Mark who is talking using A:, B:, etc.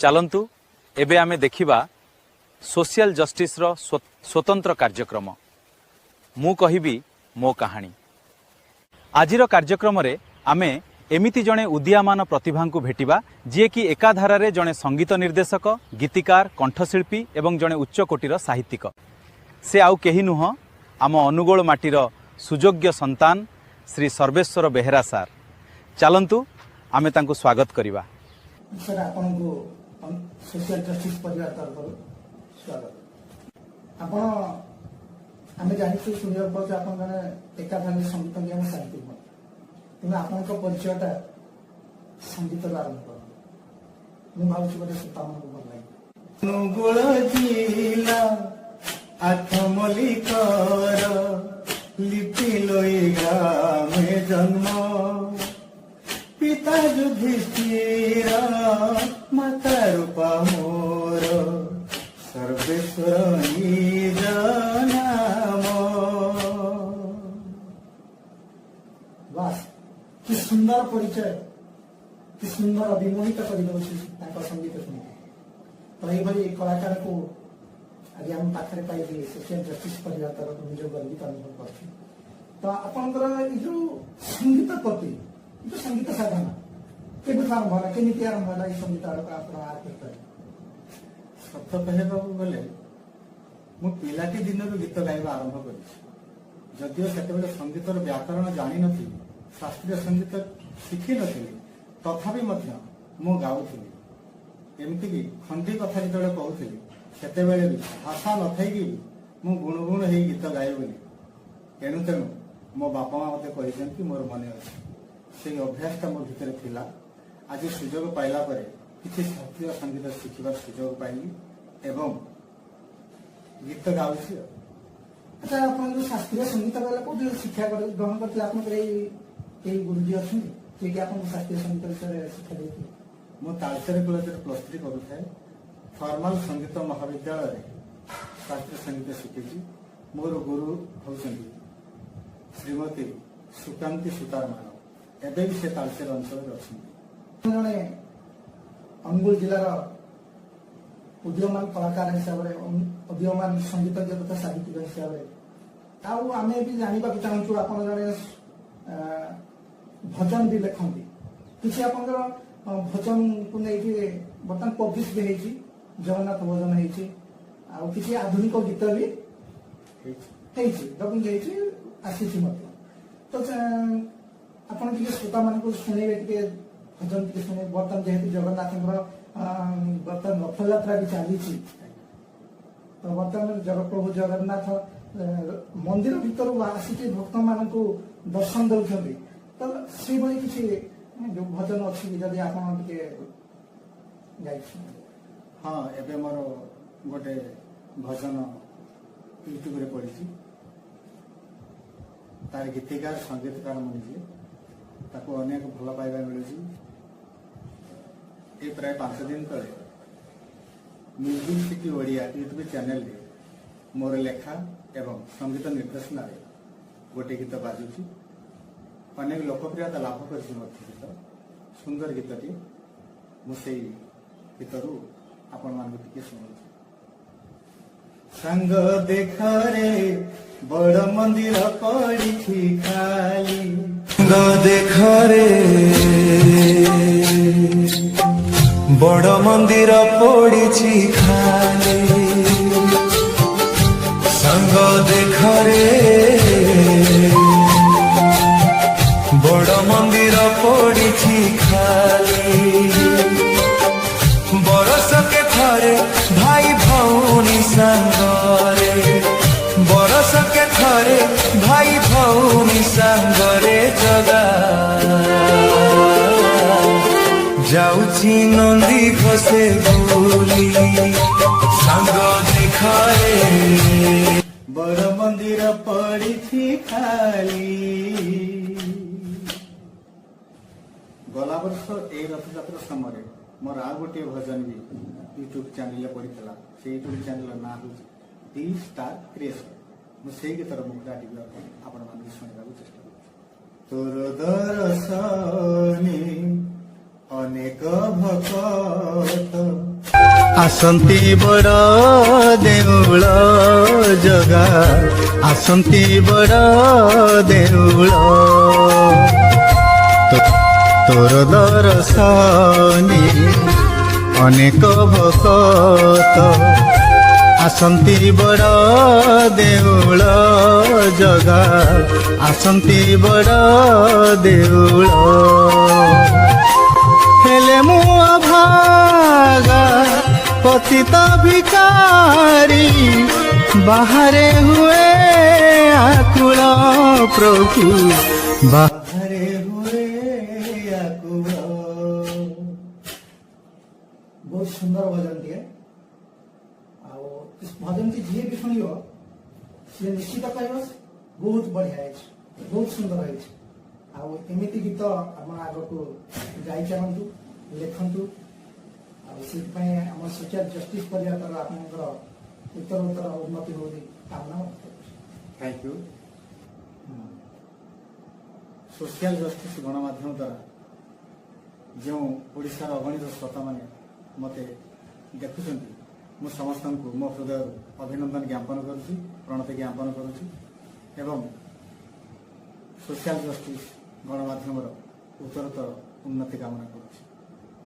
A: चलंतु एबे आमे देखिबा सोशल जस्टिस रो स्वतंत्र कार्यक्रम मु कहिबी मो कहानी। आजिर कार्यक्रम रे आमे एमिति जणे उदीयमान प्रतिभा को भेटिबा जे कि एकाधारे जणे संगीत निर्देशक, गीतिकार, कंठशिल्पी एवं जणे उच्च कोटीर साहित्यिक। से आउ केही नुह आम अनुगोल माटीर सुयोग्य संतान श्री सर्वेश्वर बेहेरा सार। चलंतु आमे तांको स्वागत करिबा।
B: सर आपन को सोशल जस्टिस परिवार तरफ स्वागत। आपण आमे जानि छु सुनिया पछ आपन जने एकाधारे संगीत ज्ञान साहित्यिक तेना आपन को परिचयटा संगीत आरंभ कर मु भावछु बडे सुतामन को भल लागे अनुगोल जिला आत्मलिकर लिपि लोई ग्रामे जन्म पिता युधिष्ठिर माता रूपा मोर सर्वेश्वर निज नाम। वास कि सुंदर परिचय, कि सुंदर अभिमोहित कर संगीत शुणी तो यही कलाकार को आज आम पाखे पाई सोशल जस्टिस परिवार तरफ निज गर्वित अनुभव कर तो आपंकर जो संगीत प्रति जो संगीत साधना के आरंभ है केमी आरंभ है संगीत सत कहवा गले मु पिलाटी दिन गीत गाइबा आरंभ कर जदिव से संगीतर व्याकरण जानी नी शास्त्रीय संगीत शिखी नी तथापि मु गाउली एमती कि खंडी कथा जो कहूली से भाषा न थी मु गुणगुण हो गीत गाए बोली तेणु तेणु मो बापा माँ मत कहते मोर मन अच्छे से अभ्यासटा मो भितर थिला। आज सुजोग पाइला परे किसी शास्त्रीय संगीत शिखिबार सुजोग पाइली एवं गीत गाउछि। अच्छा आपन जो शास्त्रीय संगीत वाला को शिक्षा ग्रहण करते आपन गुरुजी अच्छे कि आपन शास्त्रीय संगीत विषय शिक्षा देते
A: मो तालचेर कॉलेज +3 करूଥାଏ फॉर्मल संगीत महाविद्यालय शास्त्रीय संगीत शिखी मोर गुरु होउछन्ती श्रीमती सुकांती सुतार मानव एबे भी से तालचेर अंचल अच्छी
B: जने अनुगुल जिलार उदीयमान कलाकार हिसाब से उदीयमान संगीतज्ञ तथा साहित्यिक हिसाब से आम भी जानवा चाहूँ आप भजन भी लिखती किसी आप भजन को लेकिन बर्तमान पब्लिश भी होती जगन्नाथ भजन होती किसी आधुनिक गीत भी डबिंग आसी तो आपन श्रोता मान शुणे भजन टे शुणे बर्तमान जेहेतु जगन्नाथ बर्तमान रथ यात्रा भी चली तो बर्तमान प्रभु जगन्नाथ मंदिर भीतर आसिक भक्त मान दर्शन दौरान तो से किसी जो भजन अच्छी जदि आप
A: हाँ एबे मोर गोटे भजन यूट्यूब रे पड़ी तार गीतिकार संगीतकार मुझे ताको अनेक भल पाइबा मिलुची। ये प्राय 5 दिन तले music city Odia YouTube channel रे मोर लेखा एवं संगीत निर्देशन रे गोटे गीत बाजुची अनेक लोकप्रियता लाभ कर गीत सुंदर गीतटी मुझे गीतरू आपण मान टिके सुनु। संग देख रे बड़ मंदिर पड़ी खाली संग देख रे बड़ मंदिर पड़ी खाली संग देख रे बड़ मंदिर पड़ी खाली बरस के थरे भाई भौनी संगरे बरस के थरे भाई भौनी संगरे जगा जाउची नंदी घसे बोली संग देखारे बड़ मंदिर पड़ी खाली। गला वर्ष ए रथयात्रा समय मोर आ गोटे भजन भी यूट्यूब चैनल पड़ा से यूट्यूब चैनल ना हूँ डी स्टार क्रिएशन मुझे गीतर मुखड़ा टी आपण मान शुणा चेष्टा तोर दर्शनी अनेक भक्त
B: ଆସନ୍ତି ବଡ଼ ଦେଉଳ ଜଗା ଆସନ୍ତି ବଡ଼ ଦେଉଳ ତୋର ଦର୍ଶନୀ ଅନେକ ଭକତ ଆସନ୍ତି ବଡ଼ ଦେଉଳ ଜଗା ଆସନ୍ତି ବଡ଼ ଦେଉଳ ହେଲେ ମୁଁ ଅଭାଗା ପତିତ ଭିକାରୀ ବାହାରେ ହୁଏ ଆକୁଳ ପ୍ରଭୁ ବାହାରେ ହୁଏ ଆକୁଳ। ବହୁତ ସୁନ୍ଦର ଭଜନଟିଏ ଆଉ ଭଜନଟି ଯିଏ ବି ଶୁଣିବ ସିଏ ନିଶ୍ଚିତ କହିବ ବହୁତ ବଢିଆ ହେଇଛି, ବହୁତ ସୁନ୍ଦର ହେଇଛି। ଆଉ ଏମିତି ଗୀତ ଆପଣ ଆଗକୁ ଯାଇଚାଲନ୍ତୁ, ଲେଖନ୍ତୁ। ଆଉ ସେଥିପାଇଁ ଆମ ସୋସିଆଲ ଜଷ୍ଟିସ୍ କରିବା ଦ୍ୱାରା ଆପଣଙ୍କର ଉତ୍ତର ଉନ୍ନତି ବୋଲି କାମନା କରୁଛି। Thank you. ସୋସିଆଲ ଜଷ୍ଟିସ୍ ଗଣମାଧ୍ୟମ ଦ୍ୱାରା ଯେଉଁ ଓଡ଼ିଶାର ଅଗଣିତ ଶ୍ରୋତାମାନେ ମୋତେ ଦେଖୁଛନ୍ତି, ମୁଁ ସମସ୍ତଙ୍କୁ ମୋ ହୃଦୟରୁ ଅଭିନନ୍ଦନ ଜ୍ଞାପନ କରୁଛି, ପ୍ରଣତି ଜ୍ଞାପନ କରୁଛି ଏବଂ ସୋସିଆଲ ଜଷ୍ଟିସ୍ ଗଣମାଧ୍ୟମର ଉତ୍ତରୋତ୍ତର ଉନ୍ନତି କାମନା କରୁଛି।